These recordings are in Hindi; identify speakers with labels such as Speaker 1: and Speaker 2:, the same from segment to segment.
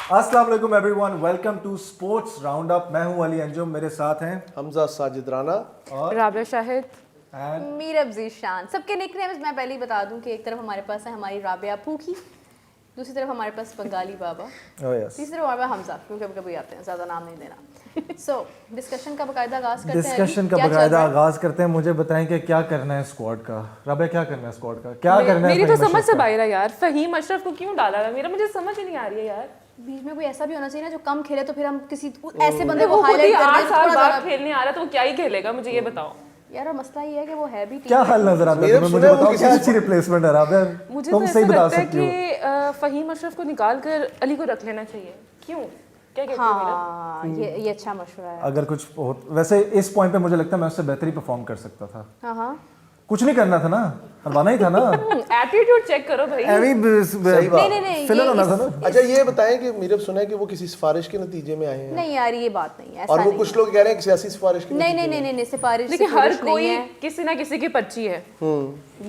Speaker 1: अस्सलाम वालेकुम everyone, welcome to sports round up. मैं हूं अली अंजुम, मेरे साथ हैं
Speaker 2: हमजा साजिद राना
Speaker 1: और
Speaker 3: राबिया शाहिद,
Speaker 4: मीरब ज़ीशान। सबके निकनेम्स मैं पहले ही बता दूं कि एक तरफ हमारे पास है हमारी राबिया फूकी, दूसरी तरफ हमारे पास बंगाली बाबा, तीसरी तरफ हमारे पास हमजा, क्योंकि कभी कभी आते हैं, ज़्यादा नाम नहीं देना। सो डिस्कशन का बाकायदा आगाज करते हैं।
Speaker 1: डिस्कशन का बाकायदा आगाज करते हैं। मुझे बताएं कि क्या करना है स्क्वाड का। राबिया, क्या करना है स्क्वाड का, क्या करना है?
Speaker 3: मेरी तो समझ से बाहर है यार, फहीम अशरफ को क्यों डाला है? मेरा मुझे समझ ही नहीं आ रही है यार।
Speaker 4: बीच में कोई ऐसा भी होना चाहिए ना जो कम खेले, तो फिर हम किसी ऐसे बंदे
Speaker 3: वो
Speaker 4: को
Speaker 3: खुद ही
Speaker 4: हाईलाइट कर
Speaker 3: 8 साल
Speaker 4: दें।
Speaker 3: बाद खेलने आ रहा तो वो क्या ही खेलेगा, मुझे ये बताओ
Speaker 4: यार, और मसला ये है कि वो है भी
Speaker 1: क्या हाल नजर आता है तुम्हें? मुझे बताओ, क्या अच्छी रिप्लेसमेंट है राबिया?
Speaker 3: मुझे
Speaker 1: तुम
Speaker 3: तो
Speaker 1: सही
Speaker 3: ऐसा
Speaker 1: बता
Speaker 3: लगता है
Speaker 1: सकती हो।
Speaker 3: कि फहीम अशरफ को निकाल कर अली को रख लेना चाहिए। क्यों, क्या कहते हो मेरा?
Speaker 4: हाँ, ये अच्छा मशवरा है।
Speaker 1: अगर कुछ वैसे इस पॉइंट पे मुझे लगता है मैं उससे बेहतर ही परफॉर्म कर सकता था।
Speaker 4: हाँ,
Speaker 1: कुछ नहीं करना था ना, हरवाना ही था ना।
Speaker 3: एटीट्यूड चेक करो भाई।
Speaker 4: नहीं,
Speaker 1: फिलर होना था ना।
Speaker 2: अच्छा ये बताएं कि मीरब सुना है कि वो किसी सिफारिश के नतीजे में आए हैं,
Speaker 4: नहीं यार, ये बात नहीं है, ऐसा
Speaker 2: और वो
Speaker 4: नहीं
Speaker 2: कुछ लोग कह रहे हैं कि सियासी सिफारिश के
Speaker 4: नहीं, सिफारिश
Speaker 3: देखिए, हर
Speaker 4: सिफारिश नहीं
Speaker 3: कोई
Speaker 4: है।
Speaker 3: किसी ना किसी की पर्ची है।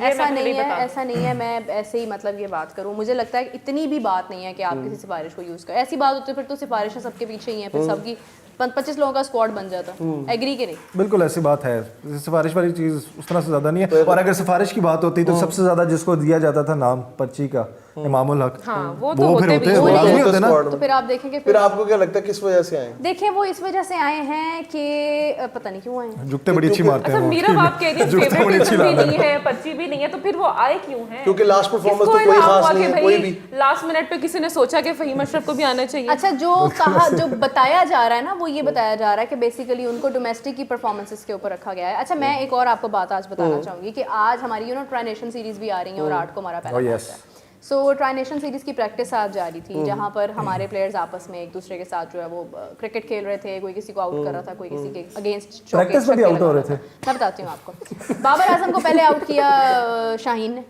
Speaker 4: ऐसा नहीं है, ऐसा नहीं है। मैं ऐसे ही मतलब ये बात करूं, मुझे लगता है कि इतनी भी बात नहीं है कि आप किसी सिफारिश को यूज करें। ऐसी बात होती है फिर तो सिफारिशें सबके पीछे ही हैं, फिर सबकी 25 लोगों का स्क्वाड बन जाता। एग्री के नहीं?
Speaker 1: बिल्कुल ऐसी बात है। सिफारिश वाली चीज़ उस तरह से ज़्यादा नहीं है। और अगर सिफारिश की बात होती तो सबसे ज़्यादा जिसको दिया जाता था नाम पर्ची का, इमामुल हक।
Speaker 3: हाँ, वो
Speaker 1: फिर होते
Speaker 2: नहीं
Speaker 1: होते ना।
Speaker 4: तो फिर आप देखेंगे,
Speaker 2: फिर आपको क्या लगता है किस वजह से आए?
Speaker 4: देखिए वो इस वजह से आए हैं कि पता नहीं क्यों आए हैं।
Speaker 1: जुगते बड़ी अच्छी मारते
Speaker 3: अच्छा,
Speaker 1: हैं वो।
Speaker 3: मीरा आप कह रही है
Speaker 1: जुगते बड़ी अच्छी
Speaker 3: फेवरेट भी
Speaker 1: लाल
Speaker 3: नहीं है, पर्ची भी नहीं है, तो फिर वो आए क्यों हैं?
Speaker 2: क्योंकि लास्ट परफॉर्मेंस तो
Speaker 3: किसको
Speaker 2: कोई
Speaker 3: इल्हाम
Speaker 2: खास
Speaker 3: हुआ
Speaker 2: नहीं
Speaker 3: कि
Speaker 2: है, कोई
Speaker 3: भाई
Speaker 2: भी।
Speaker 3: लास्ट मिनट पे किसी ने सोचा कि फहीम अशरफ को भी आना चाहिए?
Speaker 4: अच्छा, जो बताया जा रहा है ना, वो ये बताया जा रहा है कि बेसिकली उनको डोमेस्टिक की परफॉर्मेंसेस के ऊपर रखा गया है। अच्छा, मैं एक और आपको बात आज बताना चाहूंगी कि आज हमारी ट्राई नेशन सीरीज भी आ रही है और 8 को हमारा पहला मैच है। सो ट्राई नेशन सीरीज की प्रैक्टिस आज जारी थी, जहां पर हमारे प्लेयर्स आपस में एक दूसरे के साथ जो है वो क्रिकेट खेल रहे थे। कोई किसी को आउट कर रहा था, कोई किसी के अगेंस्ट
Speaker 1: प्रैक्टिस में भी आउट हो रहे थे।
Speaker 4: मैं बताती हूँ आपको। बाबर आजम को पहले आउट किया शाहीन ने,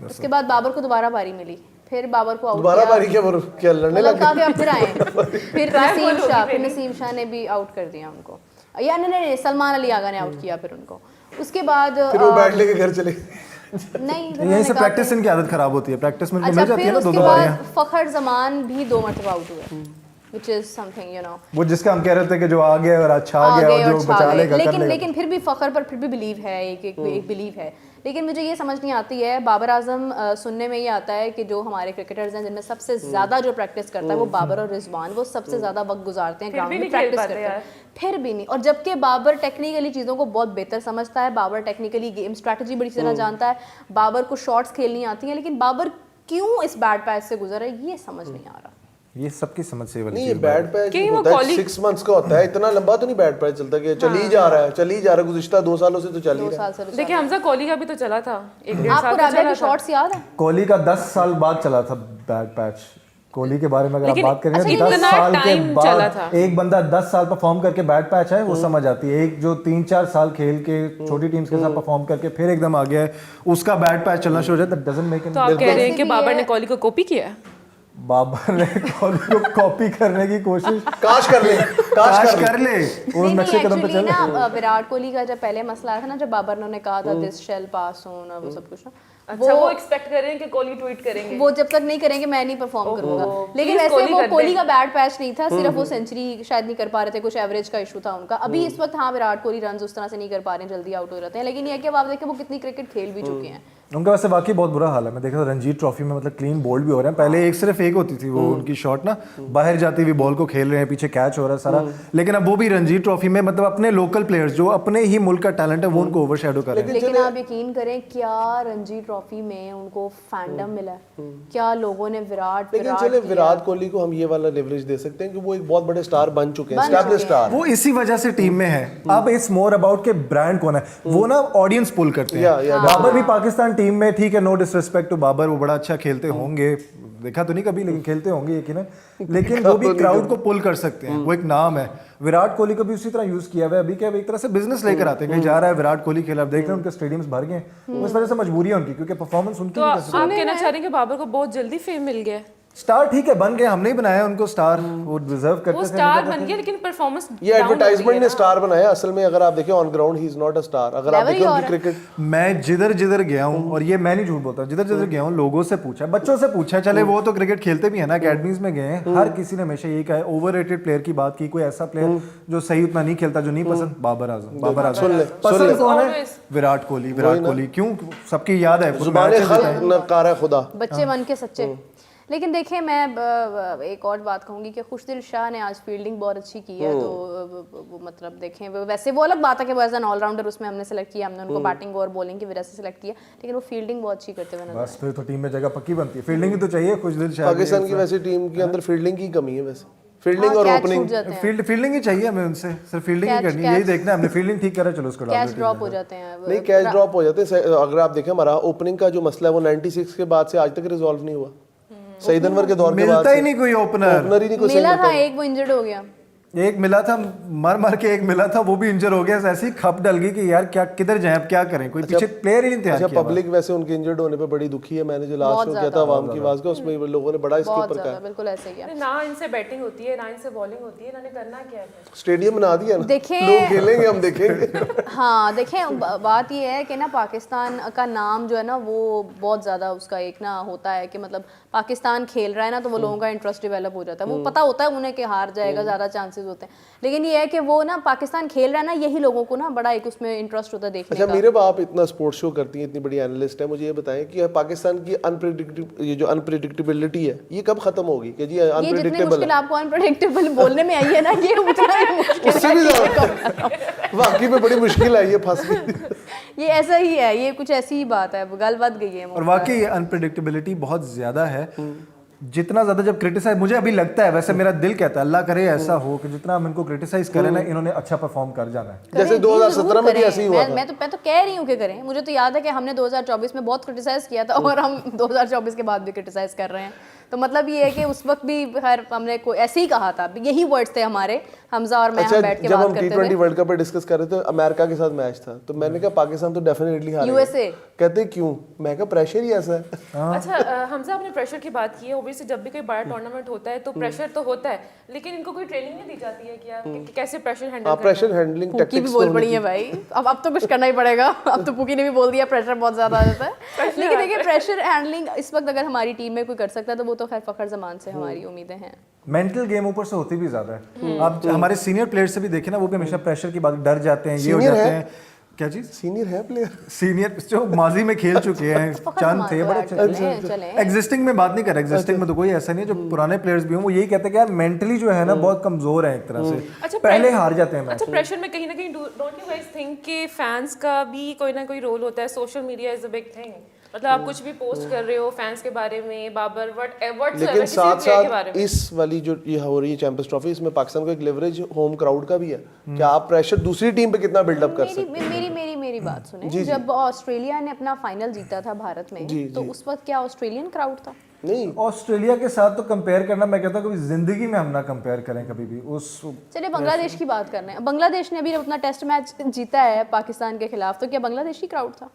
Speaker 4: उसके बाद बाबर को दोबारा बारी मिली, फिर बाबर को आउट
Speaker 2: दोबारा बारी क्या लड़ने
Speaker 4: मतलब
Speaker 2: लगे?
Speaker 4: कहा कि अब फिर आए। फिर नसीम शाह ने भी आउट कर दिया उनको, या नहीं, सलमान अली आगा ने आउट किया फिर उनको। उसके बाद
Speaker 2: फिर वो बैट लेके घर चले।
Speaker 4: नहीं,
Speaker 1: यहीं से प्रैक्टिस इनकी आदत खराब होती है। प्रैक्टिस में इनको मिल
Speaker 4: अच्छा,
Speaker 1: जाती है
Speaker 4: फिर
Speaker 1: ना
Speaker 4: उसके
Speaker 1: 2 बारियां।
Speaker 4: बाद फखर जमान भी 2 मरतबा आउट हुए, which is something, you know।
Speaker 1: वो जिसका हम कह रहे थे कि जो आ गया और अच्छा आ गया और जो बचा लेगा कर लेगा।
Speaker 4: लेकिन फिर भी फखर पर फिर भी बिलीव है, एक बिलीव है। लेकिन मुझे ये समझ नहीं आती है, बाबर आजम सुनने में ये आता है कि जो हमारे क्रिकेटर्स हैं जिनमें सबसे ज्यादा जो प्रैक्टिस करता है वो बाबर और रिजवान, वो सबसे ज्यादा वक्त गुजारते हैं ग्राउंड में, प्रैक्टिस करते हैं, फिर भी नहीं। और जबकि बाबर टेक्निकली चीज़ों को बहुत बेहतर समझता है, बाबर टेक्निकली गेम स्ट्रैटेजी बड़ी तरह जानता है, बाबर को शॉट्स खेलनी आती हैं, लेकिन बाबर क्यों इस बैड पैच से गुजर है ये समझ नहीं आ रहा।
Speaker 1: ये सबकी समझ से वाली
Speaker 2: नहीं,
Speaker 1: चीज़
Speaker 2: ये बैड पैच होता है, 6 मंथ्स का होता है, इतना लंबा तो नहीं बैड पैच चलता कि चल ही जा रहा है। गुज़िश्ता 2 सालों से तो चल ही रहा है।
Speaker 3: देखिए, हमजा कोहली का भी तो चला था, 1-1.5 साल
Speaker 4: आपको राबिया के शॉट्स याद है?
Speaker 1: कोहली का 10 साल बाद चला था बैड पैच। कोहली के बारे में अगर आप बात करें,
Speaker 3: अच्छा,
Speaker 1: 10
Speaker 3: इतना
Speaker 1: साल के
Speaker 3: टाइम चला था।
Speaker 1: बाद एक बंदा 10 साल परफॉर्म करके बैड पैच है, वो समझ आती है। एक जो 3-4 साल खेल के छोटी टीम्स के साथ परफॉर्म करके फिर एकदम आ गया है, उसका बैड पैच चलना शुरू हो जाता है। दैट डजंट मेक
Speaker 3: तो आप कह रहे हैं कि बाबर ने कोहली को कॉपी किया है?
Speaker 1: बाबर ने कोहली को कॉपी करने की कोशिश
Speaker 2: काश कर ले।
Speaker 1: वो नक्शे कदम पे
Speaker 4: एक्चुअली
Speaker 1: चले।
Speaker 4: ना, विराट कोहली का जब पहले मसला आया था ना, जब बाबर ने कहा था दिस शेल पास ऑन और वो सब कुछ ना,
Speaker 3: अच्छा, वो एक्सपेक्ट कर रहे हैं कि कोहली ट्वीट करेंगे।
Speaker 4: वो जब तक नहीं करेंगे मैं नहीं परफॉर्म करूंगा। लेकिन वैसे वो कोहली का बैड पैच नहीं था, सिर्फ वो सेंचुरी शायद नहीं कर पा रहे थे, कुछ एवरेज का इशू था उनका। अभी इस वक्त हाँ, विराट कोहली रन उस तरह से नहीं कर पा रहे हैं, जल्दी आउट हो जाते हैं। लेकिन ये है कि अब आप देखें वो कितनी क्रिकेट खेल भी चुके हैं।
Speaker 1: उनका वैसे वाकई बहुत बुरा हाल है। मैं देखा था रणजीत ट्रॉफी में, मतलब क्लीन बोल्ड भी हो रहे हैं। पहले सिर्फ एक होती थी वो उनकी शॉट ना, बाहर जाती हुई बॉल को खेल रहे हैं, पीछे कैच हो रहा है सारा। लेकिन अब वो भी रणजीत ट्रॉफी में मतलब अपने लोकल प्लेयर्स जो अपने ही मुल्क का टैलेंट है वो उनको ओवरशैडो कर रहे हैं।
Speaker 4: लेकिन आप यकीन करें, क्या रणजी ट्रॉफी में उनको फैंडम मिला है, क्या लोगों ने
Speaker 2: विराट कोहली को हम ये वाला लेवरेज दे सकते हैं कि वो एक बहुत बड़े स्टार बन चुके हैं, एस्टैब्लिश स्टार।
Speaker 1: वो इसी वजह से टीम में है। अब इट्स मोर अबाउट के ब्रांड कौन है, वो ना ऑडियंस पुल करते हैं। बाबर भी पाकिस्तान टीम में, ठीक है, नो डिसरिस्पेक्ट टू बाबर, वो बड़ा अच्छा खेलते होंगे, देखा तो नहीं कभी, लेकिन खेलते होंगे यकीनन। लेकिन वो भी क्राउड को पुल कर सकते हैं, वो एक नाम है। विराट कोहली को भी उसी तरह यूज किया हुआ है। अभी क्या एक तरह से बिजनेस लेकर आते हैं, कहीं जा रहा है विराट कोहली खेला, देख रहे हैं उनके स्टेडियम्स भर गए, उस वजह से मजबूरी है उनकी, क्योंकि परफॉर्मेंस उनकी।
Speaker 3: तो आप कहना चाह रहे हैं कि बाबर को बहुत जल्दी फेम मिल गया?
Speaker 1: स्टार ठीक है बन गए, हमने ही बनाया उनको स्टार, वो डिजर्व करते
Speaker 3: वो
Speaker 1: थे।
Speaker 3: स्टार बन गया लेकिन परफॉर्मेंस
Speaker 2: ये एडवर्टाइजमेंट ने स्टार बनाया, असल में अगर आप देखें on ground he is not a star. अगर आप देखें उनकी क्रिकेट,
Speaker 1: मैं जिधर जिधर गया हूँ, और ये मैं नहीं झूठ बोलता, जिधर जिधर गया हूँ लोगों से पूछा, बच्चों से पूछा, चले वो तो क्रिकेट खेलते भी है ना, अकेडमीज में गए हैं, हर किसी ने हमेशा यही कहा है, ओवररेटेड प्लेयर की बात की, कोई ऐसा प्लेयर जो सही उतना नहीं खेलता, जो नहीं पसंद, बाबर आजम। बाबर आजम पसंद कौन है? विराट कोहली। विराट कोहली क्यों सबकी याद है,
Speaker 2: जुबान खल्क नकार है खुदा,
Speaker 4: बच्चे मन के सच्चे। लेकिन देखिए मैं एक और बात कहूँगी कि खुशदिल शाह ने आज फील्डिंग बहुत अच्छी की है, तो वो मतलब देखें वैसे वो अलग बात है कि वो एज एन ऑलराउंडर उसमें हमने सेलेक्ट किया, हमने उनको बैटिंग और बॉलिंग की वजह से सेलेक्ट किया, लेकिन वो फील्डिंग बहुत अच्छी करते हुए नजर।
Speaker 1: बस फिर तो टीम में जगह पक्की बनती है, फील्डिंग ही तो चाहिए खुशदिल शाह।
Speaker 2: पाकिस्तान की वैसे टीम के अंदर फील्डिंग की कमी है, वैसे फील्डिंग और ओपनिंग,
Speaker 1: फील्डिंग ही चाहिए हमें उनसे, सिर्फ फील्डिंग ही करनी है, यही देखना है हमने, फील्डिंग ठीक करा चलो उसको डाल
Speaker 4: कैच
Speaker 1: दो।
Speaker 4: ड्रॉप हो जाते हैं,
Speaker 2: नहीं कैच ड्रॉप हो जाते हैं। अगर आप देखें हमारा ओपनिंग का जो मसला है वो 96 के बाद से आज तक रिजॉल्व नहीं हुआ। सईद अनवर के दौर के बाद
Speaker 1: मिलता ही नहीं कोई ओपनर
Speaker 2: ही नहीं कोई
Speaker 4: मिला था, एक वो इंजर्ड हो गया,
Speaker 1: एक मिला था, मर मर के एक मिला था, वो भी इंजर हो गया, ऐसी खप डल गई कि यार क्या किधर जाएं, अब क्या करें, कोई पीछे प्लेयर ही नहीं तैयार
Speaker 2: अच्छा
Speaker 1: किया।
Speaker 2: पब्लिक वैसे उनके इंजर्ड होने पे बड़ी दुखी है। मैंने जो लास्ट में किया था आवाम की आवाज का, उसमें लोगों ने बड़ा इसके ऊपर कहा,
Speaker 4: बिल्कुल ऐसे ही है।
Speaker 3: ना इनसे बैटिंग होती है ना इनसे बॉलिंग होती है, इन्होंने करना क्या है?
Speaker 2: स्टेडियम बना दिया ना,
Speaker 4: देखें
Speaker 2: लोग खेलेंगे हम देखेंगे।
Speaker 4: हाँ देखें बात ये है कि ना पाकिस्तान का नाम जो है ना वो बहुत ज़्यादा उसका एक ना होता है कि मतलब पाकिस्तान खेल रहा है ना तो वो लोगों का इंटरेस्ट डेवलप हो जाता है, वो पता होता है उन्हें कि हार जाएगा, ज़्यादा चांसेस होते हैं, लेकिन ये है कि वो ना पाकिस्तान खेल रहा है ना, यही लोगों को ना बड़ा एक उसमें इंटरेस्ट होता है देखने
Speaker 2: अच्छा
Speaker 4: का।
Speaker 2: मेरे बाप इतना स्पोर्ट्स शो करती हैं, इतनी बड़ी एनालिस्ट है, मुझे ये बताएं कि पाकिस्तान की ये जो अनप्रेडिक्टेबिलिटी है ये कब खत्म होगी? कि जी
Speaker 4: ये जितनी
Speaker 2: अनप्रेडिक्टेबल
Speaker 4: मुश्किल आपको अनप्रेडिक्टेबल बोलने में आई है ना, ये उतना ही मुश्किल
Speaker 2: उससे भी ज्यादा वाकई में बड़ी मुश्किल आई है, फंस गई।
Speaker 4: ये ऐसा ही है, ये कुछ ऐसी ही बात है, गल बात गई है।
Speaker 1: और वाकई ये अनप्रेडिक्टेबिलिटी बहुत ज्यादा है, जितना ज्यादा जब क्रिटिसाइज, मुझे अभी लगता है, वैसे मेरा दिल कहता है अल्लाह करे ऐसा हो कि जितना हम इनको क्रिटिसाइज करें ना, इन्होंने अच्छा परफॉर्म कर जाना है।
Speaker 2: जैसे 2017 में भी ऐसे ही हुआ था।
Speaker 4: मैं तो कह रही हूँ कि करें। मुझे तो याद है कि हमने 2024 में बहुत क्रिटिसाइज किया था और हम 2024 के बाद भी क्रिटिसाइज कर रहे हैं, तो मतलब ये है कि उस वक्त भी खैर हमने ऐसे ही कहा था, यही वर्ड्स थे हमारे, हमजा और मैं, हम बैठ के बात करते थे।
Speaker 2: जब हम T20 वर्ल्ड कप पे डिस्कस कर रहे थे, अमेरिका के साथ मैच था, तो मैंने कहा पाकिस्तान तो डेफिनेटली हारेगा।
Speaker 4: यूएसए
Speaker 2: कहते क्यों? मैं कहा प्रेशर ही ऐसा है।
Speaker 3: अच्छा हमजा आपने प्रेशर की बात की है, ओबियसली जब भी कोई बड़ा टूर्नामेंट होता है तो प्रेशर तो होता है, लेकिन इनको कोई ट्रेनिंग नहीं दी जाती है क्या कि कैसे प्रेशर हैंडल करना है?
Speaker 2: प्रेशर हैंडलिंग
Speaker 4: पुकी भी
Speaker 2: टैक्टिक्स
Speaker 4: बोल पड़ी है भाई, अब तो कुछ करना ही पड़ेगा, अब तो पुकी ने भी बोल दिया प्रेशर बहुत ज्यादा आ जाता है। लेकिन देखिए प्रेशर हैंडलिंग इस वक्त अगर हमारी टीम में कोई कर सकता है तो वो तो खैर फखर जमान से हमारी उम्मीदें हैं।
Speaker 1: मेंटल गेम ऊपर से होती भी ज्यादा है, आप हमारे सीनियर प्लेयर से भी देखें ना, वो भी हमेशा प्रेशर की बात, डर जाते हैं, ये हो जाते हैं। क्या चीज?
Speaker 2: सीनियर है प्लेयर,
Speaker 1: सीनियर जो माजी में खेल चुके हैं, चंद थे बड़े अच्छे। एग्जिस्टिंग में बात नहीं कर रहा, एग्जिस्टिंग में तो कोई ऐसा नहीं है, जो पुराने प्लेयर्स भी हों वो यही कहते हैं कि यार मेंटली जो है ना बहुत कमजोर है एक तरह से,
Speaker 3: अच्छा,
Speaker 1: पहले हार जाते हैं मैच।
Speaker 3: अच्छा प्रेशर में कहीं ना कहीं डोंट यू गाइस थिंक कि फैंस का भी कोई ना कोई रोल होता है? Social media is a big thing, मतलब आप कुछ भी पोस्ट कर रहे हो फैंस के बारे में, बाबर व्हाट
Speaker 2: लेकिन साथ साथ इस वाली जो ये हो रही है चैंपियंस ट्रॉफी, इसमें पाकिस्तान को एक लेवरेज होम क्राउड का भी है कि आप प्रेशर दूसरी टीम पे कितना बिल्डअप कर सकते हैं।
Speaker 4: मेरी बात सुने, जब ऑस्ट्रेलिया ने अपना फाइनल जीता था भारत में, तो उस वक्त क्या ऑस्ट्रेलियन क्राउड था?
Speaker 2: नहीं,
Speaker 1: ऑस्ट्रेलिया के साथ तो कंपेयर करना, मैं कहता हूँ कभी जिंदगी में हम ना कंपेयर करें कभी भी उस।
Speaker 4: चलिए बांग्लादेश की बात कर रहे हैं, बांग्लादेश ने भी अपना टेस्ट मैच जीता है पाकिस्तान के खिलाफ, तो क्या बांग्लादेशी क्राउड था?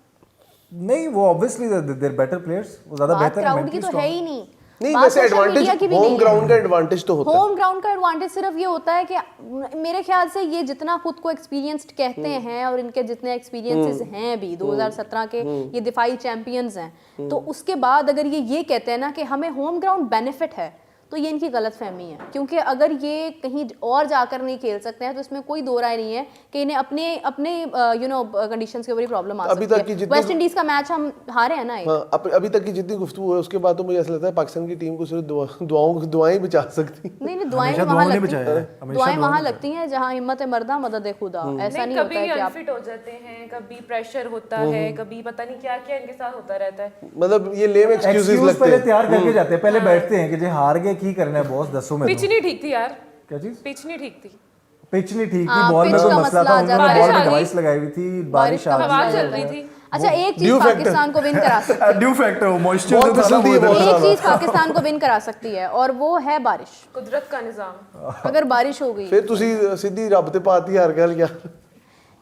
Speaker 1: नहीं, वो ऑब्वियसली देयर बेटर प्लेयर्स, वो ज्यादा बेहतर है,
Speaker 4: क्राउड की तो है ही नहीं।
Speaker 2: नहीं वैसे एडवांटेज होम ग्राउंड का एडवांटेज तो होता है।
Speaker 4: होम ग्राउंड का एडवांटेज सिर्फ ये होता है कि मेरे ख्याल से ये जितना खुद को एक्सपीरियंस्ड कहते हैं और इनके जितने एक्सपीरियंसेस हैं भी 2017 के ये दिफाई चैंपियंस हैं, तो उसके बाद अगर ये कहते हैं ना कि हमें होम ग्राउंड बेनिफिट है, तो ये इनकी गलतफहमी है, क्योंकि अगर ये कहीं और जाकर नहीं खेल सकते हैं तो इसमें कोई दो राय नहीं है कि इन्हें अपने यू नो कंडीशंस के ऊपर प्रॉब्लम आ सकती है। वेस्ट इंडीज का मैच हम हारे हैं ना
Speaker 2: अभी तक की जितनी गुफ्तगू है उसके बाद तो मुझे ऐसा लगता है पाकिस्तान की टीम को सिर्फ दुआएं बचा सकती।
Speaker 4: नहीं दुआएं वहाँ लगती हैं जहाँ हिम्मत मर्दा मदद खुदा, ऐसा नहीं होता है कि आप
Speaker 3: फिट हो जाते हैं, कभी प्रेशर होता है, कभी पता नहीं क्या क्या इनके साथ होता रहता है,
Speaker 2: मतलब ये लेम एक्सक्यूजेस लगते हैं।
Speaker 1: पहले तैयार करके जाते हैं, पहले बैठते हैं कि जे हार गए की करना है बॉस, दसो में
Speaker 3: पिच नहीं ठीक थी यार।
Speaker 1: क्या चीज?
Speaker 3: पिच नहीं ठीक थी,
Speaker 1: पिच नहीं ठीक थी, बॉल में तो मसला था, उन्होंने बॉल में डिवाइस लगाई हुई थी, बारिश आ
Speaker 3: हवा चल रही थी।
Speaker 4: अच्छा एक चीज पाकिस्तान को विन करा सकती है,
Speaker 1: ड्यू फैक्टर, मॉइस्चर
Speaker 2: बहुत फिसलती है, बहुत
Speaker 4: एक चीज पाकिस्तान को विन करा सकती है और वो है बारिश,
Speaker 3: कुदरत का निजाम।
Speaker 4: अगर बारिश हो गई
Speaker 2: फिर तुसी सीधी रब ते पाती हार गल क्या?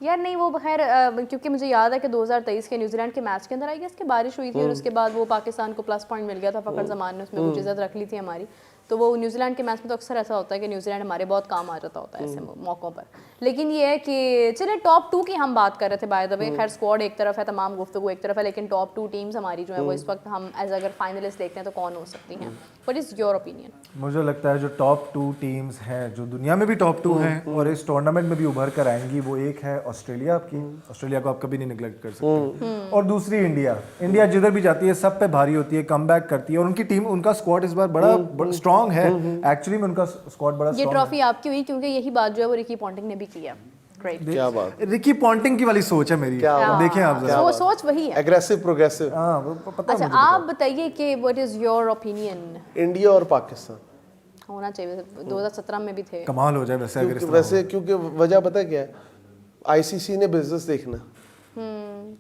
Speaker 4: यार नहीं वो खैर क्योंकि मुझे याद है कि 2023 के न्यूजीलैंड के मैच के अंदर आई गेस कि बारिश हुई थी और उसके बाद वो पाकिस्तान को प्लस पॉइंट मिल गया था, फखर जमान ने उसमें कुछ इज्जत रख ली थी हमारी। तो वो न्यूजीलैंड के मैच में तो अक्सर ऐसा होता है कि न्यूजीलैंड हमारे बहुत काम आ जाता होता है ऐसे मौक़ों पर। लेकिन ये है कि चलिए टॉप 2 की हम बात कर रहे थे बाय द वे, खैर स्क्वाड एक तरफ है, तमाम गुफ्तगू एक तरफ है, लेकिन टॉप 2 टीम्स हमारी जो है वो इस वक्त हम एज अगर फाइनलिस्ट देखते हैं तो कौन हो सकती हैं? What is your opinion?
Speaker 1: मुझे लगता है जो टॉप 2 टीम्स हैं जो दुनिया में भी टॉप 2 हैं और इस टूर्नामेंट में भी उभर कर आएंगी, वो एक है ऑस्ट्रेलिया आपकी, ऑस्ट्रेलिया को आप कभी नहीं निगलेक्ट कर सकते, और दूसरी इंडिया। इंडिया जिधर भी जाती है सब पे भारी होती है, कमबैक करती है और उनकी टीम, उनका स्क्वाड इस बार बड़ा स्ट्रांग है। एक्चुअली में उनका स्क्वाड बड़ा
Speaker 4: ये
Speaker 1: स्ट्रांग
Speaker 4: ट्रॉफी आपकी हुई क्योंकि यही बात जो है वो रिकी पॉन्टिंग ने भी की है। ग्रेट,
Speaker 2: क्या बात,
Speaker 1: है। रिकी पॉन्टिंग की वाली सोच है मेरी, देखें आप जरा।
Speaker 4: वो सोच वही है।
Speaker 2: Aggressive progressive.
Speaker 1: हाँ वो पता है
Speaker 4: अच्छा
Speaker 1: मुझे।
Speaker 4: आप बताइए कि what is your opinion?
Speaker 2: India और पाकिस्तान
Speaker 4: होना चाहिए, 2017 में भी थे।
Speaker 1: कमाल हो जाए वैसे अगर इस तरह
Speaker 2: वैसे, क्योंकि वजह पता है क्या है, आईसीसी ने बिजनेस देखना,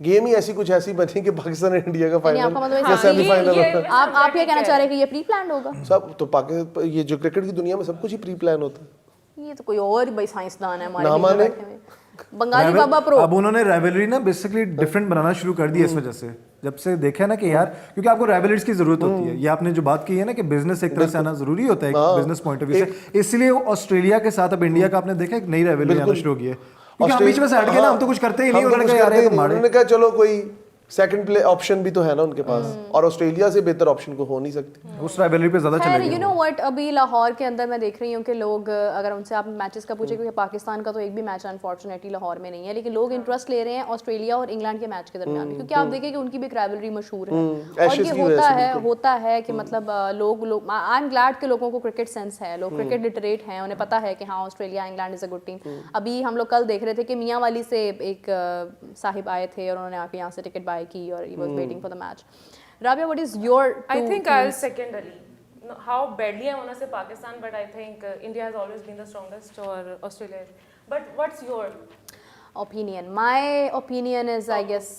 Speaker 2: गेम ही ऐसी बनी कि पाकिस्तान और इंडिया का
Speaker 4: यानी आपका
Speaker 2: फाइनल
Speaker 4: मतलब
Speaker 2: या सेमीफाइनल होता है।
Speaker 4: आप ये कहना चाह रहे हैं कि ये प्री प्लान होगा?
Speaker 2: सब तो पाकिस्तान, ये जो क्रिकेट की दुनिया में सब कुछ ही प्री प्लान होता है।
Speaker 4: ये तो कोई और भाई साइंसदान है हमारे
Speaker 2: ना
Speaker 4: बीच में
Speaker 2: माने।
Speaker 4: बैठे हुए। बंगाली बाबा प्रो।
Speaker 1: अब उन्होंने राइवलरी ना बेसिकली डिफरेंट बनाना शुरू कर दिया इस वजह से, जब से देखा ना कि यार क्योंकि आपको राइवलरीज की जरूरत होती है, ये आपने जो बात की है ना कि बिजनेस एक तरह से आना जरूरी होता है एक बिजनेस पॉइंट ऑफ व्यू से, इसलिए ऑस्ट्रेलिया के साथ अब इंडिया का आपने देखा एक नई राइवलरी आना शुरू हो गई है, क्योंकि हम बीच में से हट गए ना, हम तो कुछ करते ही नहीं, उन्होंने कहा यार ये तो मारे,
Speaker 2: उन्होंने कहा चलो कोई सेकंड प्ले ऑप्शन भी तो है ना उनके पास, और ऑस्ट्रेलिया से बेहतर ऑप्शन को हो नहीं सकती।
Speaker 1: उस राइवलरी पे ज्यादा
Speaker 4: खैर
Speaker 1: चले
Speaker 4: यू नो व्हाट, अभी लाहौर के अंदर मैं देख रही हूँ कि लोग अगर उनसे आप मैचेस का पूछे, क्योंकि पाकिस्तान का तो एक भी मैच अनफॉर्चुनेटली लाहौर में नहीं है, लेकिन लोग इंटरेस्ट ले रहे हैं ऑस्ट्रेलिया और इंग्लैंड के मैच के दरमियान, क्योंकि आप देखें कि उनकी भी एक राइवलरी मशहूर है और ये होता है कि मतलब लोग आई एम ग्लैड कि लोगों को क्रिकेट सेंस है, लोग क्रिकेट लिटरेट हैं, उन्हें पता है कि हाँ Australia England is a good team. अभी हम लोग कल देख रहे थे कि मियाँ वाली से एक साहिब आए थे और उन्होंने आके यहाँ से टिकट बाय की और waiting for the match. Rabia, what is your
Speaker 3: I think I'll second Ali. No, how badly I want to say Pakistan, but I think India has always been the strongest, or Australia. But what's your
Speaker 4: opinion? My opinion is I guess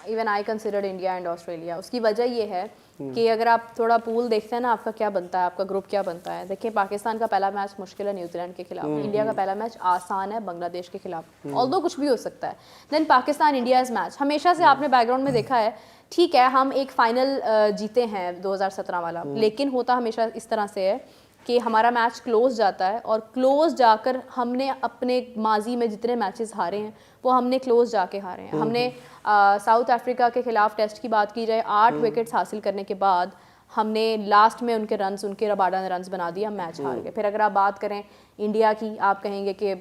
Speaker 4: even I considered India and Australia. उसकी वजह ये है कि अगर आप थोड़ा पूल देखते हैं ना, आपका क्या बनता है, आपका ग्रुप क्या बनता है। देखिए पाकिस्तान का पहला मैच मुश्किल है न्यूजीलैंड के खिलाफ, इंडिया का पहला मैच आसान है बांग्लादेश के खिलाफ, ऑल्दो कुछ भी हो सकता है। Then Pakistan India is match, हमेशा से आपने बैकग्राउंड में देखा है, ठीक है हम एक फाइनल जीते हैं 2017 वाला, लेकिन होता हमेशा इस तरह से है कि हमारा मैच क्लोज जाता है और क्लोज जाकर हमने अपने माजी में जितने मैचेस हारे हैं वो हमने क्लोज जाके हारे हैं। हमने साउथ अफ्रीका के खिलाफ टेस्ट की बात की जाए, 8 विकेट्स हासिल करने के बाद हमने लास्ट में उनके रबाडा ने रन्स बना दिए, हम मैच हार गए। फिर अगर आप बात करें इंडिया की, आप कहेंगे कि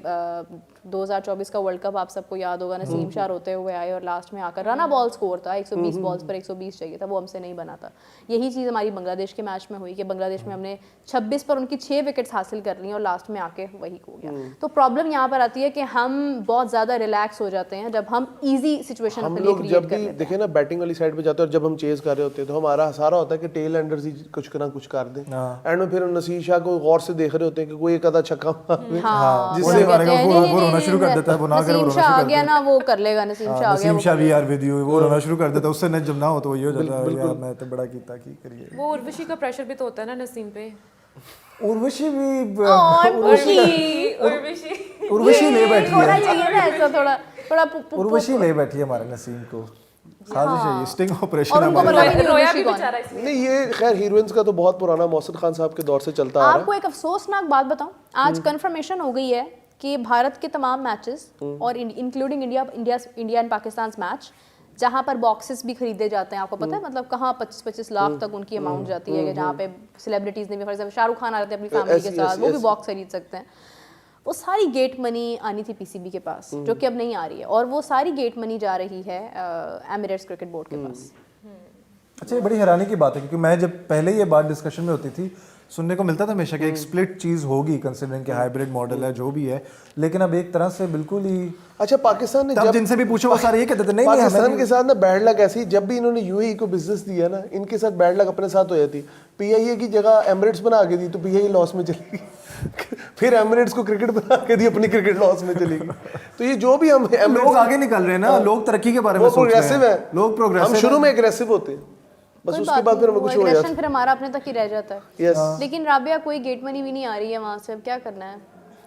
Speaker 4: 2024 का वर्ल्ड कप आप सबको याद होगा, नसीम शाह रोते हुए आए और लास्ट में आकर रना बॉल स्कोर था, 120 बॉल्स पर 120 चाहिए था, वो हमसे नहीं बना था। यही चीज़ हमारी बांग्लादेश के मैच में हुई कि बांग्लादेश में हमने 26 पर उनकी 6 विकेट्स हासिल कर ली और लास्ट में आके वही हो गया। तो प्रॉब्लम यहाँ पर आती है कि हम बहुत ज़्यादा रिलैक्स हो जाते हैं जब हम ईजी सिचुएशन
Speaker 2: हम लोग जब भी देखे ना बैटिंग वाली साइड पे जाते हैं और जब हम चेज कर रहे होते हैं तो हमारा सारा होता है कि टेल एंडर्स ही कुछ ना कुछ कर दें, एंड में फिर नसीर शाह को गौर से देख रहे होते हैं कि कोई एक आधा छक्का
Speaker 1: जिससे वो रोना शुरू कर देता है, वो ना करे वो रोना शुरू कर देता है।
Speaker 4: ना वो कर लेगा, नसीम शाह आ गया,
Speaker 1: नसीम शाह भी यार विद यू वो रोना शुरू कर देता है, उससे न जब ना हो तो वही हो जाता है यार मैं तो बड़ा कीता की करिए।
Speaker 3: वो उर्वशी का प्रेशर भी तो होता है ना नसीम पे।
Speaker 1: उर्वशी भी
Speaker 3: उर्वशी
Speaker 1: ले बैठी
Speaker 4: थोड़ा
Speaker 1: है,
Speaker 4: चाहिए ना ऐसा थोड़ा
Speaker 1: उर्वशी ले बैठी है हमारे नसीम को, साजिश है ये, स्टिंग ऑपरेशन
Speaker 4: और उनको
Speaker 1: हमारे।
Speaker 4: पता भी नहीं
Speaker 3: रोया
Speaker 4: उर्वशी
Speaker 3: भी
Speaker 4: कौन
Speaker 3: बेचारा
Speaker 4: है।
Speaker 3: इसलिए।
Speaker 2: नहीं, ये खैर हीरोइंस का तो बहुत पुराना मौसद खान साहब के दौर से चलता आ रहा है।
Speaker 4: आपको एक अफसोसनाक बात बताऊं, आज कंफर्मेशन हो गई है कि भारत के तमाम मैचेस और including India and Pakistan match जहां पर बॉक्सेस भी खरीदे जाते हैं, आपको पता है मतलब कहाँ 25-25 लाख तक उनकी अमाउंट जाती है कि जहाँ पे सेलिब्रिटीज ने भी, फॉर एग्जांपल शाहरुख खान आ रहे थे अपनी फैमिली के साथ, वो भी बॉक्स खरीद सकते हैं। वो सारी गेट मनी आनी थी पीसीबी के पास, जो कि अब नहीं आ रही है, और वो सारी गेट मनी जा रही है एमिरेट्स क्रिकेट बोर्ड के पास।
Speaker 1: अच्छा, ये बड़ी हैरानी की बात है क्योंकि मैं जब पहले ये बात डिस्कशन में होती थी सुनने को मिलता था हमेशा कि एक स्प्लिट चीज़ होगी कंसिडरिंग कि हाइब्रिड मॉडल है जो भी है, लेकिन अब एक तरह से बिल्कुल ही
Speaker 2: अच्छा पाकिस्तान ने
Speaker 1: तब जिनसे भी पूछो वो सारे ये कहते थे नहीं
Speaker 2: पाकिस्तान के साथ ना बैड लक ऐसी, जब भी इन्होंने यूएई को बिजनेस दिया ना, इनके साथ बैड लक अपने साथ हो जाती। पीआईए की जगह एमिरेट्स बना के दी तो पीआईए लॉस में चलेगी, फिर एमिरेट्स को क्रिकेट बना के दी, अपनी क्रिकेट लॉस में चलेगी। तो ये जो भी हम
Speaker 1: लोग आगे निकल रहे हैं ना, लोग तरक्की के बारे में सोच रहे हैं, लोग प्रोग्रेसिव,
Speaker 2: हम शुरू में एग्रेसिव होते हैं, बस उसके बाद फिर हमें कुछ हो जाता है,
Speaker 4: फिर हमारा अपने तक ही रह जाता है। लेकिन राबिया कोई गेट मनी भी नहीं आ रही है वहां से, अब क्या करना है?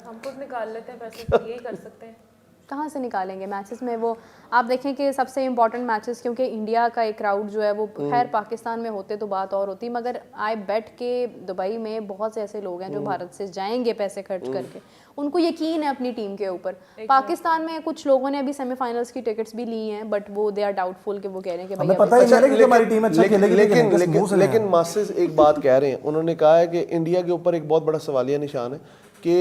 Speaker 3: हम खुद निकाल लेते हैं पैसे, तो यही कर सकते हैं।
Speaker 4: कहाँ से निकालेंगे मैचेस में वो? आप देखें कि सबसे इम्पॉर्टेंट मैचेस, क्योंकि इंडिया का एक क्राउड जो है वो खैर पाकिस्तान में होते तो बात और होती, मगर आई बेट के दुबई में बहुत से ऐसे लोग हैं जो भारत से जाएंगे पैसे खर्च करके, उनको यकीन है अपनी टीम के ऊपर। पाकिस्तान में कुछ लोगों ने अभी सेमीफाइनल्स की टिकट्स भी ली हैं, बट वो दे आर डाउटफुल कि वो कह रहे हैं कि
Speaker 1: हमें
Speaker 4: भाई
Speaker 1: पता ही नहीं है कि हमारी टीम अच्छा खेलेगी,
Speaker 2: लेकिन मास्टर्स एक बात कह रहे हैं, उन्होंने कहा है कि इंडिया के ऊपर एक बहुत बड़ा सवालिया निशान है कि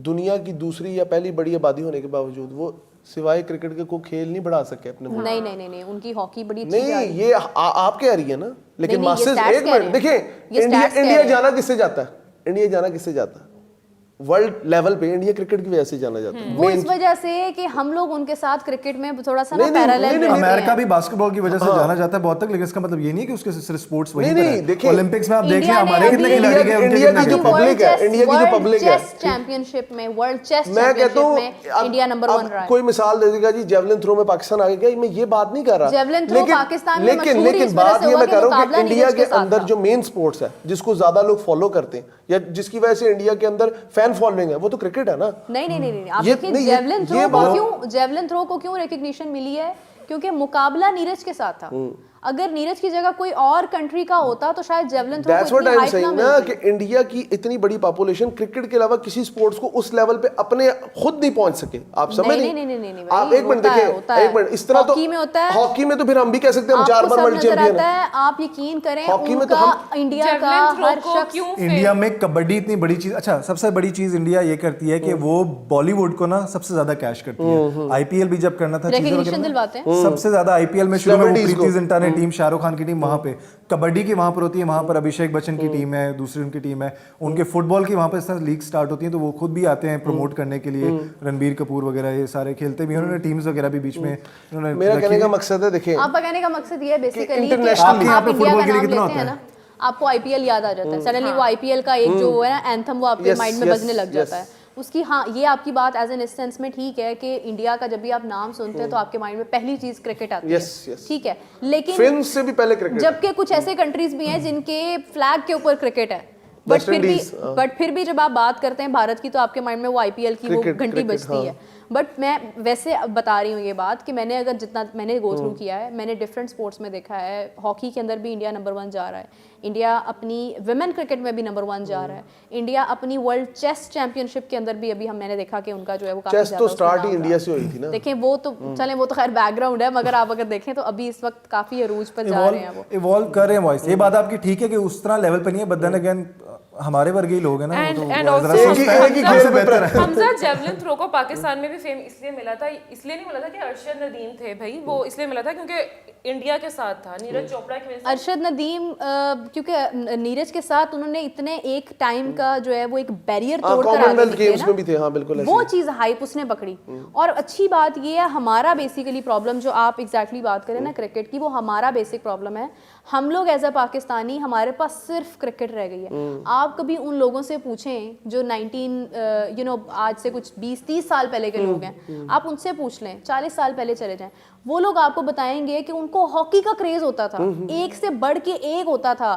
Speaker 2: दुनिया की दूसरी या पहली बड़ी आबादी होने के बावजूद वो सिवाय क्रिकेट के कोई खेल नहीं बढ़ा सके अपने मुल्क।
Speaker 4: नहीं, उनकी हॉकी बड़ी अच्छी
Speaker 2: नहीं,
Speaker 4: जा रही है।
Speaker 2: ये आप कह रही है ना, लेकिन
Speaker 4: नहीं, ये
Speaker 2: मास्टर्स
Speaker 4: stats
Speaker 2: एक
Speaker 4: कह रहे
Speaker 2: मिनट
Speaker 4: हैं।
Speaker 2: देखिए,
Speaker 4: ये
Speaker 2: इंडिया
Speaker 4: stats कह
Speaker 2: इंडिया
Speaker 4: रहे हैं।
Speaker 2: जाना किससे जाता है? इंडिया जाना किससे जाता है? वर्ल्ड लेवल पे इंडिया क्रिकेट की वजह से जाना जाता है।
Speaker 4: वो इस वजह से कि हम लोग उनके साथ क्रिकेट में थोड़ा सा ना
Speaker 2: नहीं,
Speaker 4: पैरेलल
Speaker 1: अमेरिका भी बास्केटबॉल की वजह से जाना जाता है बहुत तक, लेकिन इसका मतलब ये नहीं कि उसके सिर्फ स्पोर्ट्स वहीं पर
Speaker 2: नहीं,
Speaker 1: है।
Speaker 2: देखिए,
Speaker 1: ओलंपिक्स में आप देख लें
Speaker 4: इंडिया ने
Speaker 1: हमारे कितने
Speaker 4: अभी
Speaker 1: खिलाड़ी गए, उनके
Speaker 2: इंडिया
Speaker 1: कितने
Speaker 2: की जो
Speaker 1: गए।
Speaker 2: पब्लिक है, इंडिया की जो पब्लिक है,
Speaker 4: चेस चैंपियनशिप में, वर्ल्ड चेस
Speaker 2: मैं कहता
Speaker 4: चैंपियनशिप
Speaker 2: हूँ
Speaker 4: में इंडिया नंबर 1 रहा है।
Speaker 2: कोई मिसाल दे देगा जी, जेवलिन थ्रो में पाकिस्तान आगे गया, मैं ये बात नहीं कर रहा।
Speaker 4: जेवलिन थ्रो पाकिस्तान में मशहूर
Speaker 2: लेकिन
Speaker 4: इस वजह
Speaker 2: बात
Speaker 4: से
Speaker 2: ये
Speaker 4: हुआ
Speaker 2: मैं
Speaker 4: कि
Speaker 2: कर रहा हूँ
Speaker 4: मुकाबला
Speaker 2: कि इंडिया
Speaker 4: नीरज
Speaker 2: के
Speaker 4: के साथ
Speaker 2: अंदर
Speaker 4: था।
Speaker 2: जो मेन स्पोर्ट्स है जिसको ज्यादा लोग फॉलो करते हैं या जिसकी वजह से इंडिया के अंदर फैन फॉलोइंग है, वो तो क्रिकेट है ना।
Speaker 4: नहीं, आप
Speaker 2: ये-
Speaker 4: देखिए
Speaker 2: नहीं, ये-
Speaker 4: जेवलिन थ्रो को क्यों रिकग्निशन मिली है? क्योंकि मुकाबला नीरज के साथ था। अगर नीरज की जगह कोई और कंट्री का होता तो शायद जेवलिन थ्रो
Speaker 2: That's
Speaker 4: को
Speaker 2: what
Speaker 4: इतनी
Speaker 2: I'm
Speaker 4: हाइप ना
Speaker 2: saying ना
Speaker 4: मिलती।
Speaker 2: कि इंडिया की इतनी बड़ी पॉपुलेशन क्रिकेट के अलावा किसी स्पोर्ट्स को उस लेवल पे अपने खुद नहीं पहुंच सके। आप समझ
Speaker 4: नहीं,
Speaker 2: आप
Speaker 4: भाई,
Speaker 2: एक मिनट
Speaker 4: होता है,
Speaker 2: देखिए,
Speaker 4: होता है।
Speaker 2: एक मिनट, इस तरह तो
Speaker 4: हॉकी में होता है।
Speaker 2: हॉकी में तो फिर हम भी कह सकते हैं हम 4
Speaker 4: आपको
Speaker 2: बार
Speaker 4: सब
Speaker 2: वर्ल्ड
Speaker 4: नजर
Speaker 2: चैंपियन
Speaker 4: आता
Speaker 2: हैं।
Speaker 4: है, आप यकीन करें
Speaker 2: हॉकी में तो
Speaker 4: उनका इंडिया का
Speaker 3: जेवलिन थ्रो
Speaker 4: हर
Speaker 3: को
Speaker 4: शख्स
Speaker 3: क्यों
Speaker 1: इंडिया में कबड्डी इतनी बड़ी चीज, अच्छा सबसे बड़ी चीज इंडिया ये करती है कि वो बॉलीवुड को ना सबसे ज्यादा कैश करती है। आईपीएल भी जब करना था चीजें
Speaker 4: Recognition
Speaker 1: वगैरह
Speaker 4: दिलवाते
Speaker 1: में, सबसे ज्यादा आईपीएल में शुरू में वो
Speaker 2: Celebrities को।
Speaker 1: प्रीति जिंटा ने टीम, शाहरुख खान की टीम वहां पे, कबड्डी की वहां पर होती है, वहां पर अभिषेक बच्चन की टीम है, दूसरी उनकी टीम है, उनके फुटबॉल की वहां पर इस तरह लीग स्टार्ट होती है तो वो खुद भी आते हैं प्रमोट करने के लिए, रणबीर कपूर वगैरह ये सारे खेलते भी, उन्होंने टीम्स वगैरह भी बीच में उन्होंने
Speaker 2: मेरा
Speaker 1: रखी
Speaker 2: कहने का
Speaker 1: हुई।
Speaker 2: मकसद है, देखिए
Speaker 4: आपका कहने का मकसद ये है बेसिकली कि
Speaker 2: international
Speaker 1: आपके यहाँ
Speaker 4: आप
Speaker 1: पे
Speaker 4: इंडिया
Speaker 1: फुटबॉल
Speaker 4: का
Speaker 1: के लिए
Speaker 4: नाम
Speaker 1: कितना
Speaker 4: लेते हैं
Speaker 1: होता
Speaker 4: ना, आपको आईपीएल याद आ जाता है सडनली, वो आईपीएल का एक जो है ना एंथम वो आपके
Speaker 2: Yes,
Speaker 4: माइंड में
Speaker 2: yes,
Speaker 4: बजने लग जाता है उसकी। हाँ, ये आपकी बात एज एन इंस्टेंस में ठीक है कि इंडिया का जब भी आप नाम सुनते हैं तो आपके माइंड में पहली चीज क्रिकेट आती
Speaker 2: Yes,
Speaker 4: है,
Speaker 2: yes.
Speaker 4: ठीक है, लेकिन
Speaker 2: फिल्म से भी पहले क्रिकेट।
Speaker 4: जबकि कुछ ऐसे कंट्रीज भी हैं जिनके फ्लैग के ऊपर क्रिकेट है, बट फिर भी जब आप बात करते हैं भारत की तो आपके माइंड में वो आईपीएल की वो घंटी बजती है। बट मैं वैसे अब बता रही हूँ ये बात कि मैंने अगर जितना मैंने गो थ्रू किया है, मैंने डिफरेंट स्पोर्ट्स में देखा है, हॉकी के अंदर भी इंडिया नंबर 1 जा रहा है, इंडिया अपनी विमेन क्रिकेट में भी नंबर 1 जा रहा है, इंडिया अपनी वर्ल्ड चेस चैंपियनशिप के अंदर भी अभी मैंने देखा कि उनका जो है वो काफी
Speaker 2: चेस
Speaker 4: ज्यादा
Speaker 2: तो
Speaker 4: उसमें
Speaker 2: स्टार्ट
Speaker 4: नाम
Speaker 2: ही
Speaker 4: रहा।
Speaker 2: इंडिया से हुई थी ना।
Speaker 4: देखें वो तो चलें, वो तो खैर बैकग्राउंड है, मगर आप अगर देखें तो अभी इस वक्त काफी अरूज पर जा रहे हैं वो।
Speaker 1: इवॉल्व कर रहे हैं वॉइस, ये बात आपकी ठीक है कि उस तरह लेवल पे नहीं है, बट देन अगेन हमारे वर्ग ही लोग हैं ना, वो तो
Speaker 3: And
Speaker 1: जरा
Speaker 3: also
Speaker 1: सोचते हैं कि हमसे बेहतर है।
Speaker 3: हमजा जेवलिन थ्रो को पाकिस्तान में भी फेम इसलिए मिला था, इसलिए नहीं मिला था कि अरशद नदीम थे भाई, वो इसलिए मिला था क्योंकि इंडिया के साथ था, नीरज चोपड़ा की वजह से।
Speaker 4: अरशद नदीम क्योंकि नीरज के साथ उन्होंने इतने एक टाइम का जो है वो एक बैरियर तोड़ कर आगे
Speaker 2: कॉमनवेल्थ
Speaker 4: निकले
Speaker 2: गेम्स
Speaker 4: ना,
Speaker 2: में भी थे, हाँ बिल्कुल
Speaker 4: वो चीज हाइप उसने पकड़ी। और अच्छी बात ये है, हमारा बेसिकली प्रॉब्लम जो आप एग्जैक्टली बात करें ना क्रिकेट की, वो हमारा बेसिक प्रॉब्लम है। हम लोग एज अ पाकिस्तानी, हमारे पास सिर्फ क्रिकेट रह गई है। आप कभी उन लोगों से पूछें जो 19 आज से कुछ 20-30 साल पहले के लोग हैं, आप उनसे पूछ लें, 40 साल पहले चले जाएं, वो लोग आपको बताएंगे कि उनको हॉकी का क्रेज होता था, एक से बढ़ के एक होता था।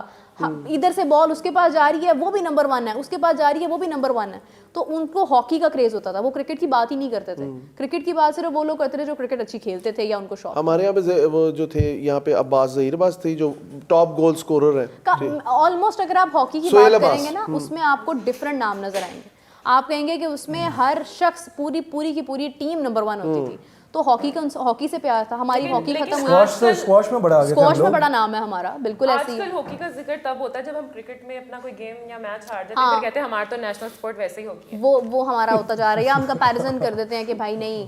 Speaker 4: इधर से बॉल उसके पास जा रही है वो भी नंबर 1 है, उसके पास जा रही है वो भी नंबर 1 है, तो उनको हॉकी का क्रेज होता था, वो क्रिकेट की बात ही नहीं करते थे। क्रिकेट की बात सिर्फ वो लोग करते थे जो क्रिकेट अच्छी खेलते थे या उनको शौक।
Speaker 2: हमारे यहाँ पे वो जो थे यहाँ पे अब्बास ज़हीरबाज थे जो टॉप गोल स्कोरर हैं
Speaker 4: ऑलमोस्ट अगर आप हॉकी की
Speaker 2: सोहेल
Speaker 4: बात
Speaker 2: अब्बास।
Speaker 4: करेंगे ना, उसमें आपको डिफरेंट नाम नजर आएंगे। आप कहेंगे कि उसमें हर शख्स पूरी की पूरी टीम नंबर 1 होती थी, तो हॉकी से प्यार था। हमारी हॉकी खत्म हुई,
Speaker 1: स्क्वॉश में बड़ा आ गया था
Speaker 4: स्क्वॉश
Speaker 1: हम
Speaker 4: में
Speaker 1: लोग।
Speaker 4: बड़ा नाम है हमारा, बिल्कुल ऐसे ही।
Speaker 3: आजकल हॉकी का जिक्र तब होता है जब हम क्रिकेट में अपना कोई गेम या मैच हार जाते हैं, फिर कहते हैं हमारा तो नेशनल स्पोर्ट वैसे ही हॉकी है।
Speaker 4: वो हमारा होता जा रहा है, या हम कंपैरिजन कर देते हैं कि भाई नहीं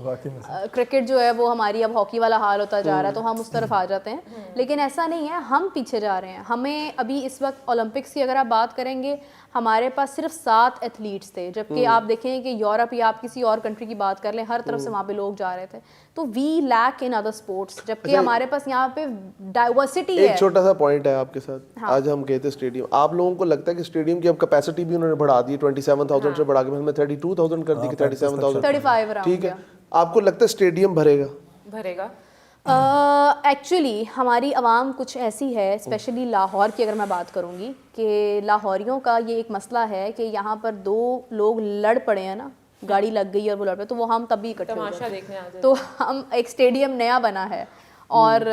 Speaker 4: क्रिकेट जो है वो हमारी अब हॉकी वाला हाल होता जा रहा है, तो हम उस तरफ आ जाते हैं। लेकिन ऐसा नहीं है, हम पीछे जा रहे हैं। हमें अभी इस वक्त ओलंपिक्स की अगर आप बात करेंगे, हमारे पास सिर्फ 7 एथलीट्स थे, जबकि आप देखें कि यूरोप या आप किसी और कंट्री की बात कर लें, हर तरफ से वहाँ पे लोग जा रहे थे। तो we lack in other sports, जबकि हमारे पास यहाँ पे डाइवर्सिटी है।
Speaker 2: एक छोटा सा पॉइंट है आपके साथ। आज हम गए थे स्टेडियम, आप लोगों को लगता है कि स्टेडियम की अब कैपेसिटी भी उन्होंने बढ़ा दी, 27,000 से बढ़ा के हमने 32,000 कर दी कि 37,000,
Speaker 4: 35 अराउंड।
Speaker 2: ठीक है, आपको लगता है स्टेडियम
Speaker 3: भरेगा?
Speaker 4: एक्चुअली हमारी आवाम कुछ ऐसी है, स्पेशली लाहौर की अगर मैं बात करूँगी, कि लाहौरियों का ये एक मसला है कि यहाँ पर 2 लोग लड़ पड़े हैं ना, गाड़ी लग गई और वो लड़ पे, तो वो हम तब भी इकट्ठे हो
Speaker 3: तमाशा
Speaker 4: गए।
Speaker 3: देखने आते
Speaker 4: तो हम एक स्टेडियम नया बना है और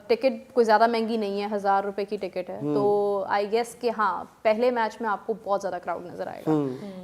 Speaker 4: टिकट कोई ज़्यादा महंगी नहीं है, 1000 रुपए की टिकट है। तो आई गेस कि हाँ पहले मैच में आपको बहुत ज़्यादा क्राउड नजर आएगा।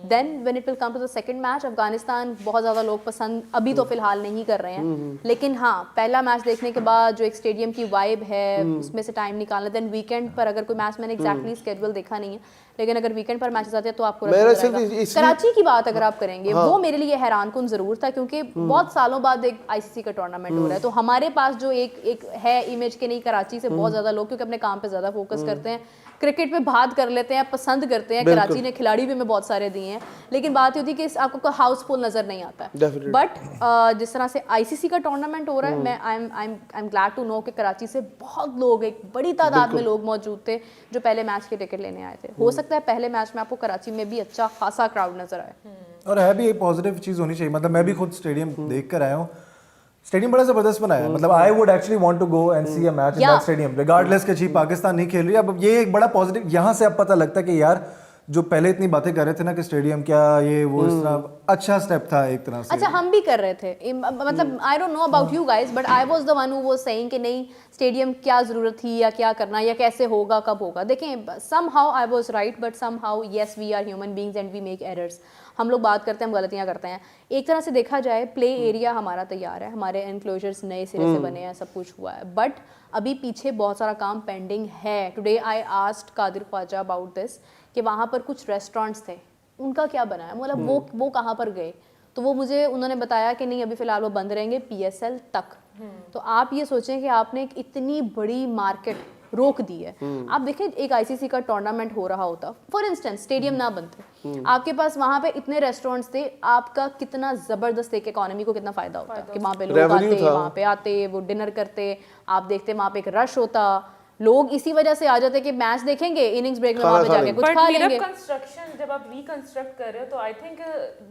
Speaker 4: Then when it will come to the second match, Afghanistan बहुत ज़्यादा लोग पसंद अभी तो फिलहाल नहीं कर रहे हैं, लेकिन हाँ पहला मैच देखने के बाद जो एक स्टेडियम की वाइब है उसमें से टाइम निकालना। देन वीकेंड पर अगर कोई मैच, मैंने एग्जैक्टली स्केड्यूल देखा नहीं है, लेकिन अगर वीकेंड पर मैचेस आते हैं तो आपको
Speaker 2: मेरा
Speaker 4: नजर
Speaker 2: सिर्फ
Speaker 4: आएगा।
Speaker 2: इसलिए-
Speaker 4: कराची की बात अगर आप करेंगे, वो मेरे लिए हैरान कुन जरूर था, क्योंकि बहुत सालों बाद एक आईसीसी का टूर्नामेंट हो रहा है, तो हमारे पास जो एक है इमेज के नहीं, कराची से बहुत ज्यादा लोग क्योंकि अपने काम पे ज्यादा फोकस करते हैं, क्रिकेट पे बात कर लेते हैं, पसंद करते हैं। कराची ने खिलाड़ी भी हमें बहुत सारे दिए हैं, लेकिन बात ये होती है कि आपको हाउसफुल नजर नहीं आता है।
Speaker 2: Definitely.
Speaker 4: बट जिस तरह से आईसीसी का टूर्नामेंट हो रहा है, मैं I am glad to know कि कराची से बहुत लोग, एक बड़ी तादाद में लोग मौजूद थे जो पहले मैच के टिकट लेने आए थे। हो सकता है पहले मैच में आपको कराची में भी अच्छा खासा क्राउड नजर आए।
Speaker 1: और है भी एक पॉजिटिव चीज़ होनी चाहिए। मतलब मैं भी खुद स्टेडियम देख कर आया हूँ, स्टेडियम बड़ा ज़बरदस्त बनाया है। मतलब I would actually want to go and see a match in that stadium, regardless के जी पाकिस्तान नहीं खेल रही है। अब ये एक बड़ा पॉजिटिव, यहाँ से अब पता लगता है कि यार जो पहले इतनी बातें कर रहे थे ना कि स्टेडियम क्या ये वो, इस तरह अच्छा स्टेप था एक तरह से।
Speaker 4: अच्छा हम भी कर रहे थे, मतलब I don't know about you guys, but I was the one who was saying कि नहीं स्टेडियम क्या जरूरत थी या क्या करना या कैसे होगा कब होगा। देखें somehow I was right, but somehow yes we are human beings and we make errors. हम लोग बात करते हैं, हम गलतियां करते हैं। एक तरह से देखा जाए प्ले एरिया हमारा तैयार है, हमारे एनक्लोजर्स नए सिरे से बने हैं, सब कुछ हुआ है, बट अभी पीछे बहुत सारा काम पेंडिंग है। Today I asked Qadir Khwaja about this कि वहाँ पर कुछ रेस्टोरेंट्स थे, उनका क्या बना है, मतलब वो कहाँ पर गए, तो वो मुझे उन्होंने बताया कि नहीं अभी फ़िलहाल वो बंद रहेंगे PSL तक। तो आप ये सोचें कि आपने एक इतनी बड़ी मार्केट रोक दी है। आप देखें एक आईसीसी का टूर्नामेंट हो रहा होता, फॉर इंस्टेंस स्टेडियम ना बनते, आपके पास वहाँ पे इतने रेस्टोरेंट्स थे, आपका कितना ज़बरदस्त एक इकोनॉमी को कितना फ़ायदा होता कि वहाँ पे लोग आते, वहाँ पे आते, वो डिनर करते, आप देखते वहाँ पे एक रश होता, लोग इसी वजह से आ जाते कि मैच देखेंगे, इनिंग्स ब्रेक में वहाँ पे जाके कुछ खा लेंगे।
Speaker 3: कंस्ट्रक्शन जब आप रिकंस्ट्रक्ट कर रहे हो तो I think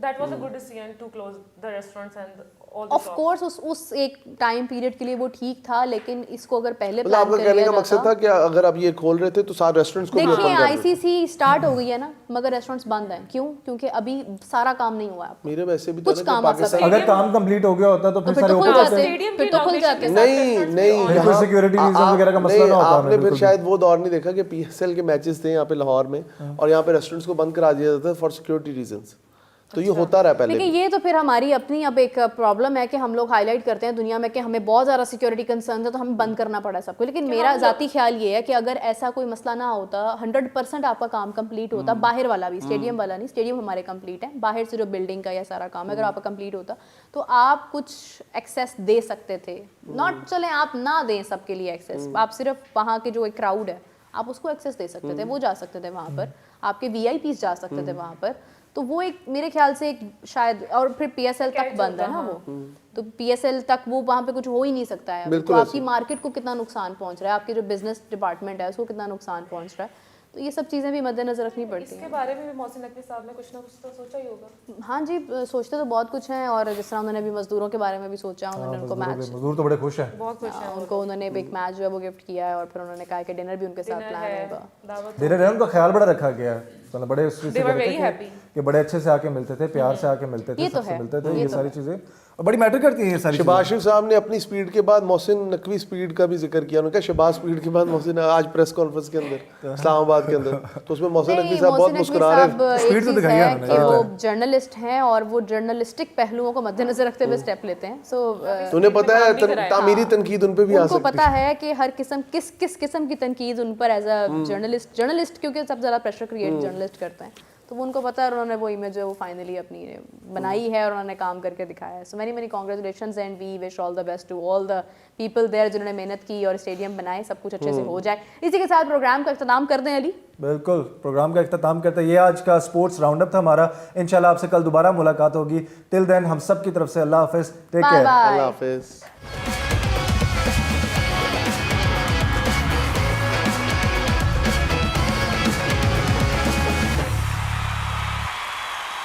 Speaker 3: that was a good decision to close the restaurants and all the
Speaker 4: of course उस एक टाइम पीरियड के लिए वो ठीक था, लेकिन इसको अगर पहले
Speaker 2: मतलब
Speaker 4: प्लान
Speaker 2: आपका
Speaker 4: कर
Speaker 2: कहने
Speaker 4: लिया
Speaker 2: का मकसद
Speaker 4: जाता।
Speaker 2: था कि अगर आप ये खोल रहे थे तो सारे रेस्टोरेंट्स को भी ओपन
Speaker 4: देखिए
Speaker 2: कर देते।
Speaker 4: आईसीसी स्टार्ट हो गई है ना, मगर रेस्टोरेंट्स बंद हैं। क्यों? क्योंकि अभी सारा काम नहीं हुआ है।
Speaker 2: मेरे वैसे भी था
Speaker 4: कुछ
Speaker 2: ना कि
Speaker 4: काम
Speaker 2: पाकिस्तान
Speaker 1: अगर काम कंप्लीट हो गया होता तो फिर
Speaker 4: फिर
Speaker 1: सारे
Speaker 4: तो खुल
Speaker 1: ओपन
Speaker 4: जाते,
Speaker 3: स्टेडियम
Speaker 4: फिर
Speaker 3: की
Speaker 4: तो खुल
Speaker 3: inauguration
Speaker 4: जाते।
Speaker 3: के साथ
Speaker 2: नहीं
Speaker 3: restaurants
Speaker 2: नहीं
Speaker 3: भी on
Speaker 1: कोई
Speaker 2: यहाँ-
Speaker 1: security reasons
Speaker 2: आप-
Speaker 1: वगैरह का मसला
Speaker 2: नहीं,
Speaker 1: ना होता
Speaker 2: आपने
Speaker 1: हमें,
Speaker 2: फिर
Speaker 1: बिल्कुल
Speaker 2: शायद वो दौर नहीं देखा कि PSL के मैचेस थे यहाँ पे लाहौर में और यहाँ पे रेस्टोरेंट्स को बंद करा दिया जाता था फॉर सिक्योरिटी रीजंस। तो ये होता रहा पहले
Speaker 4: देखिए
Speaker 2: भी।
Speaker 4: ये तो फिर हमारी अपनी अब एक प्रॉब्लम है कि हम लोग हाईलाइट करते हैं दुनिया में कि हमें बहुत ज़्यादा सिक्योरिटी कंसर्न है तो हमें बंद करना पड़ा सबको, लेकिन मेरा ज़ाती ख्याल ये है कि अगर ऐसा कोई मसला ना होता, 100% आपका काम कंप्लीट होता, बाहर वाला भी, स्टेडियम वाला नहीं, स्टेडियम हमारे कंप्लीट है, बाहर से जो बिल्डिंग का या सारा काम है अगर आपका कंप्लीट होता तो आप कुछ एक्सेस दे सकते थे। नॉट चले आप ना दें सबके लिए एक्सेस, आप सिर्फ वहाँ के जो एक क्राउड है आप उसको एक्सेस दे सकते थे, वो जा सकते थे वहाँ पर, आपके VIPs जा सकते थे वहाँ पर। तो वो एक मेरे ख्याल से एक शायद, और फिर PSL तक बंद है ना वो, तो PSL तक वो वहाँ पे कुछ हो ही नहीं सकता है।
Speaker 2: बिल्कुल
Speaker 4: तो आपकी मार्केट को कितना नुकसान पहुँच रहा है, आपके जो बिजनेस डिपार्टमेंट है उसको कितना नुकसान पहुँच रहा है, तो ये सब चीज़ें भी मद्देनजर रखनी पड़ती हैं।
Speaker 3: इसके बारे में भी मोहसिन नकवी साहब ने कुछ ना कुछ तो सोचा ही होगा।
Speaker 4: हाँ जी, सोचते तो बहुत कुछ हैं, और जिस तरह उन्होंने अभी मजदूरों के बारे में भी सोचा, उन्होंने उनको मैच,
Speaker 1: मजदूर तो बड़े खुश हैं।
Speaker 3: बहुत खुश है
Speaker 4: उनको उन्होंने एक मैच जो है वो गिफ्ट किया है, और फिर उन्होंने कहा कि डिनर भी उनके साथ प्लान होगा।
Speaker 3: दावत
Speaker 1: धीरे धीरे उनका ख्याल बड़ा रखा गया है, मतलब बड़े उस चीज़ से
Speaker 3: They were
Speaker 1: करते
Speaker 3: very
Speaker 1: थे
Speaker 3: happy.
Speaker 1: कि बड़े अच्छे से आके मिलते थे, प्यार से आके मिलते थे,
Speaker 4: ये तो
Speaker 1: सबसे
Speaker 4: है,
Speaker 1: मिलते थे,
Speaker 4: ये
Speaker 1: ये
Speaker 4: तो
Speaker 1: सारी
Speaker 4: है।
Speaker 1: चीज़ें और बड़ी मैटर करती हैं ये सारी चीज़ें।
Speaker 2: शहबाज शरीफ साहब ने अपनी स्पीड के बाद मोहसिन नकवी स्पीड का भी जिक्र किया। उन्होंने कहा शहबाज स्पीड के बाद मोहसिन, आज प्रेस कॉन्फ्रेंस के अंदर इस्लामाबाद के अंदर, तो उसमें मोहसिन नकवी साहब बहुत मुस्कुरा रहे थे।
Speaker 1: स्पीड तो दिखाई है
Speaker 4: कि वो जर्नलिस्ट हैं और वो जर्नलिस्टिक पहलुओं को मद्देनजर रखते हुए स्टेप लेते हैं। सो
Speaker 2: तो उन्हें पता है तामीरी तनकीद उन पे भी आ
Speaker 4: उनको
Speaker 2: सकती
Speaker 4: पता है कि हर किस्म किस किस्म की तनकीद उन पर एज अ जर्नलिस्ट क्योंकि सब ज़्यादा प्रेशर क्रिएट जर्नलिस्ट करते हैं, तो वो उनको पता है, और उन्होंने वो इमेज है वो फाइनली अपनी बनाई है और उन्होंने काम करके दिखाया है। So many congratulations and we wish all the best to all the people there जिन्होंने मेहनत की और स्टेडियम बनाए, सब कुछ अच्छे से हो जाए। इसी के साथ प्रोग्राम का इख्तिताम कर दें अली।
Speaker 1: बिल्कुल, प्रोग्राम का इख्तिताम करते हैं। ये आज का स्पोर्ट्स राउंडअप था हमारा। इंशाल्लाह आपसे कल दोबारा मुलाकात होगी। टिल देन हम सब की तरफ से अल्लाह हाफिज़, टेक केयर।
Speaker 2: अल्लाह हाफिज़।